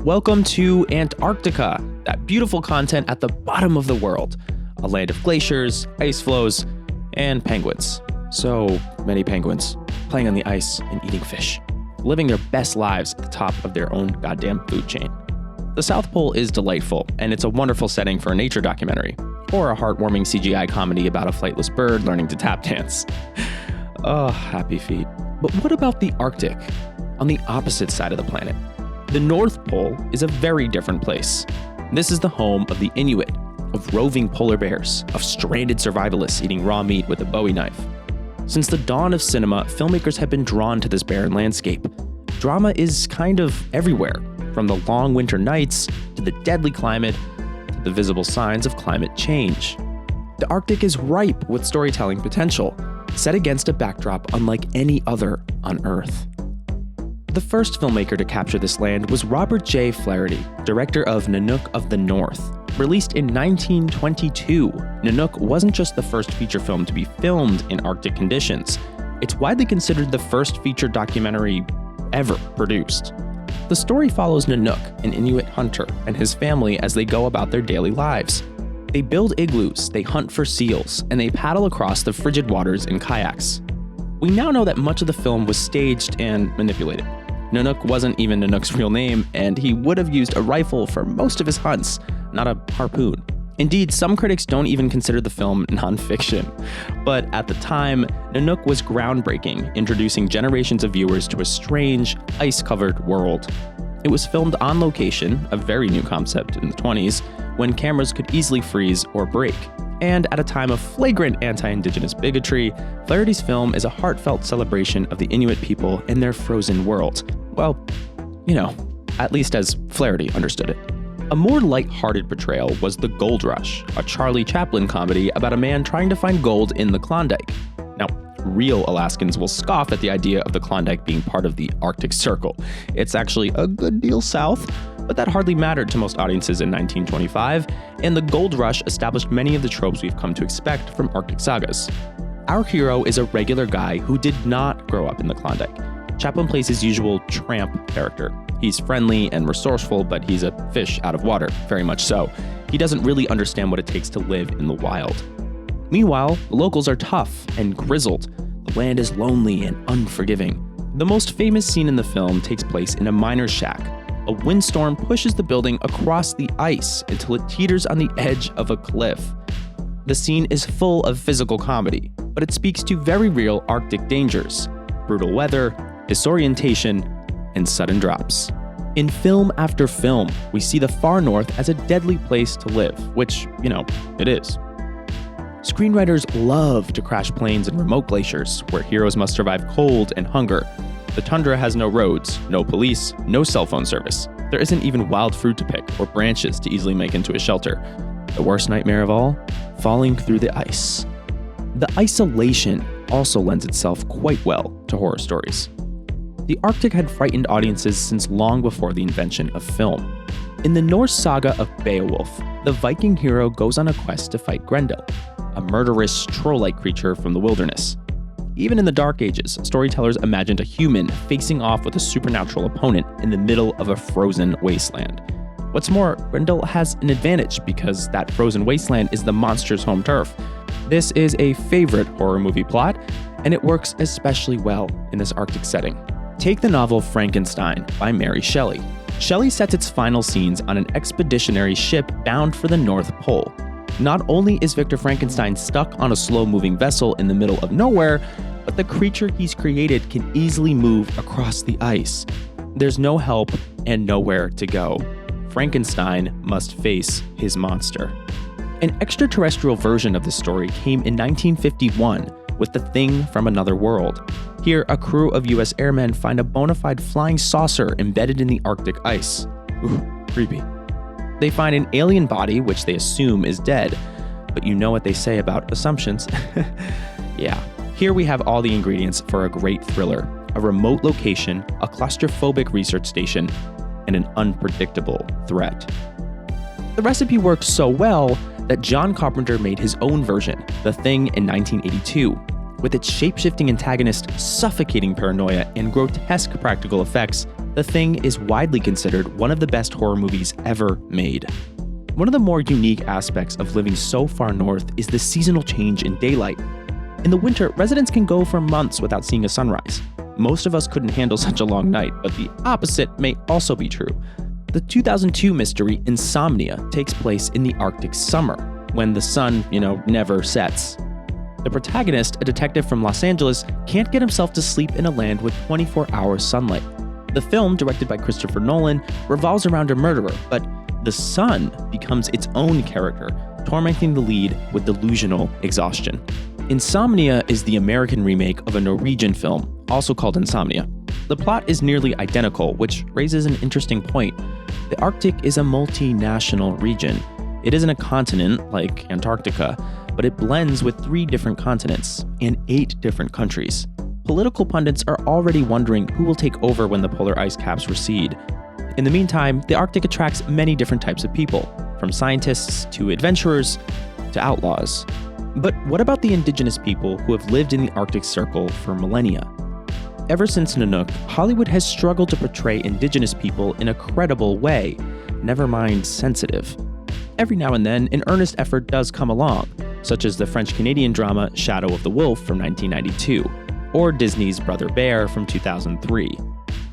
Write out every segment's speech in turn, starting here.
Welcome to Antarctica, that beautiful continent at the bottom of the world. A land of glaciers, ice floes, and penguins. So many penguins, playing on the ice and eating fish, living their best lives at the top of their own goddamn food chain. The South Pole is delightful, and it's a wonderful setting for a nature documentary, or a heartwarming CGI comedy about a flightless bird learning to tap dance. Oh, happy feet. But what about the Arctic? On the opposite side of the planet. The North Pole is a very different place. This is the home of the Inuit, of roving polar bears, of stranded survivalists eating raw meat with a Bowie knife. Since the dawn of cinema, filmmakers have been drawn to this barren landscape. Drama is kind of everywhere, from the long winter nights to the deadly climate to the visible signs of climate change. The Arctic is ripe with storytelling potential, set against a backdrop unlike any other on Earth. The first filmmaker to capture this land was Robert J. Flaherty, director of Nanook of the North. Released in 1922, Nanook wasn't just the first feature film to be filmed in Arctic conditions. It's widely considered the first feature documentary ever produced. The story follows Nanook, an Inuit hunter, and his family as they go about their daily lives. They build igloos, they hunt for seals, and they paddle across the frigid waters in kayaks. We now know that much of the film was staged and manipulated. Nanook wasn't even Nanook's real name, and he would have used a rifle for most of his hunts, not a harpoon. Indeed, some critics don't even consider the film nonfiction. But at the time, Nanook was groundbreaking, introducing generations of viewers to a strange, ice-covered world. It was filmed on location, a very new concept in the 20s, when cameras could easily freeze or break. And at a time of flagrant anti-Indigenous bigotry, Flaherty's film is a heartfelt celebration of the Inuit people and their frozen world. Well, at least as Flaherty understood it. A more light-hearted portrayal was The Gold Rush, a Charlie Chaplin comedy about a man trying to find gold in the Klondike. Now, real Alaskans will scoff at the idea of the Klondike being part of the Arctic Circle. It's actually a good deal south, but that hardly mattered to most audiences in 1925, and The Gold Rush established many of the tropes we've come to expect from Arctic sagas. Our hero is a regular guy who did not grow up in the Klondike. Chaplin plays his usual tramp character. He's friendly and resourceful, but he's a fish out of water, very much so. He doesn't really understand what it takes to live in the wild. Meanwhile, the locals are tough and grizzled. The land is lonely and unforgiving. The most famous scene in the film takes place in a miner's shack. A windstorm pushes the building across the ice until it teeters on the edge of a cliff. The scene is full of physical comedy, but it speaks to very real Arctic dangers: brutal weather, disorientation, and sudden drops. In film after film, we see the far north as a deadly place to live, which, it is. Screenwriters love to crash planes in remote glaciers, where heroes must survive cold and hunger. The tundra has no roads, no police, no cell phone service. There isn't even wild fruit to pick or branches to easily make into a shelter. The worst nightmare of all? Falling through the ice. The isolation also lends itself quite well to horror stories. The Arctic had frightened audiences since long before the invention of film. In the Norse saga of Beowulf, the Viking hero goes on a quest to fight Grendel, a murderous, troll-like creature from the wilderness. Even in the Dark Ages, storytellers imagined a human facing off with a supernatural opponent in the middle of a frozen wasteland. What's more, Grendel has an advantage because that frozen wasteland is the monster's home turf. This is a favorite horror movie plot, and it works especially well in this Arctic setting. Take the novel Frankenstein by Mary Shelley. Shelley sets its final scenes on an expeditionary ship bound for the North Pole. Not only is Victor Frankenstein stuck on a slow-moving vessel in the middle of nowhere, but the creature he's created can easily move across the ice. There's no help and nowhere to go. Frankenstein must face his monster. An extraterrestrial version of the story came in 1951 with The Thing from Another World. Here, a crew of US airmen find a bona fide flying saucer embedded in the Arctic ice. Ooh, creepy. They find an alien body, which they assume is dead, but you know what they say about assumptions. Yeah, here we have all the ingredients for a great thriller: a remote location, a claustrophobic research station, and an unpredictable threat. The recipe works so well that John Carpenter made his own version, The Thing, in 1982. With its shape-shifting antagonist, suffocating paranoia, and grotesque practical effects, The Thing is widely considered one of the best horror movies ever made. One of the more unique aspects of living so far north is the seasonal change in daylight. In the winter, residents can go for months without seeing a sunrise. Most of us couldn't handle such a long night, but the opposite may also be true. The 2002 mystery Insomnia takes place in the Arctic summer, when the sun, never sets. The protagonist, a detective from Los Angeles, can't get himself to sleep in a land with 24-hour sunlight. The film, directed by Christopher Nolan, revolves around a murderer, but the sun becomes its own character, tormenting the lead with delusional exhaustion. Insomnia is the American remake of a Norwegian film, also called Insomnia. The plot is nearly identical, which raises an interesting point. The Arctic is a multinational region. It isn't a continent like Antarctica, but it blends with 3 different continents and 8 different countries. Political pundits are already wondering who will take over when the polar ice caps recede. In the meantime, the Arctic attracts many different types of people, from scientists to adventurers to outlaws. But what about the indigenous people who have lived in the Arctic Circle for millennia? Ever since Nanook, Hollywood has struggled to portray indigenous people in a credible way, never mind sensitive. Every now and then, an earnest effort does come along, such as the French-Canadian drama Shadow of the Wolf from 1992, or Disney's Brother Bear from 2003.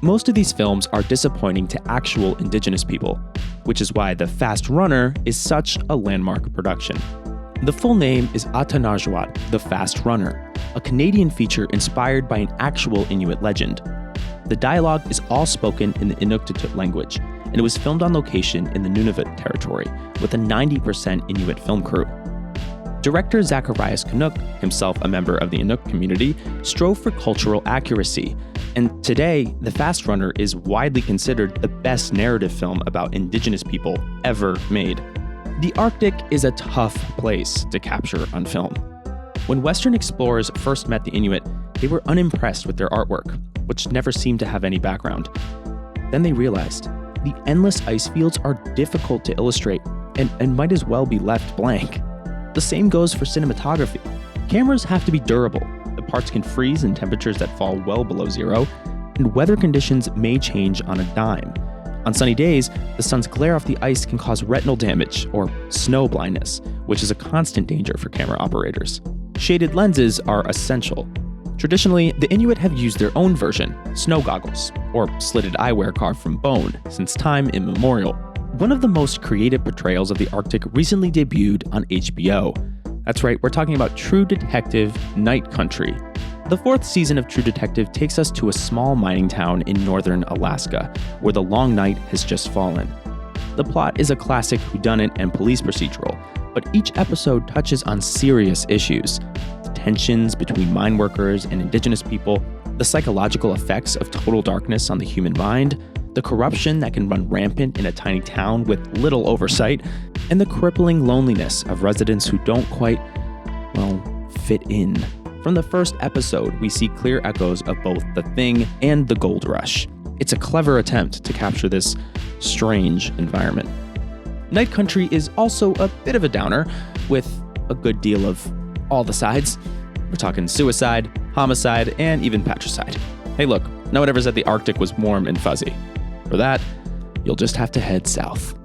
Most of these films are disappointing to actual indigenous people, which is why The Fast Runner is such a landmark production. The full name is Atanarjuat, The Fast Runner, a Canadian feature inspired by an actual Inuit legend. The dialogue is all spoken in the Inuktitut language, and it was filmed on location in the Nunavut territory with a 90% Inuit film crew. Director Zacharias Canuck, himself a member of the Inuk community, strove for cultural accuracy, and today, The Fast Runner is widely considered the best narrative film about indigenous people ever made. The Arctic is a tough place to capture on film. When Western explorers first met the Inuit, they were unimpressed with their artwork, which never seemed to have any background. Then they realized the endless ice fields are difficult to illustrate and might as well be left blank. The same goes for cinematography. Cameras have to be durable. The parts can freeze in temperatures that fall well below zero, and weather conditions may change on a dime. On sunny days, the sun's glare off the ice can cause retinal damage or snow blindness, which is a constant danger for camera operators. Shaded lenses are essential. Traditionally, the Inuit have used their own version, snow goggles, or slitted eyewear carved from bone, since time immemorial. One of the most creative portrayals of the Arctic recently debuted on HBO. That's right, we're talking about True Detective Night Country. The 4th season of True Detective takes us to a small mining town in northern Alaska, where the long night has just fallen. The plot is a classic whodunit and police procedural, but each episode touches on serious issues: the tensions between mine workers and indigenous people, the psychological effects of total darkness on the human mind, the corruption that can run rampant in a tiny town with little oversight, and the crippling loneliness of residents who don't quite, fit in. From the first episode, we see clear echoes of both The Thing and the Gold Rush. It's a clever attempt to capture this strange environment. Night Country is also a bit of a downer, with a good deal of all the sides. We're talking suicide, homicide, and even patricide. Hey look, no one ever said the Arctic was warm and fuzzy. For that, you'll just have to head south.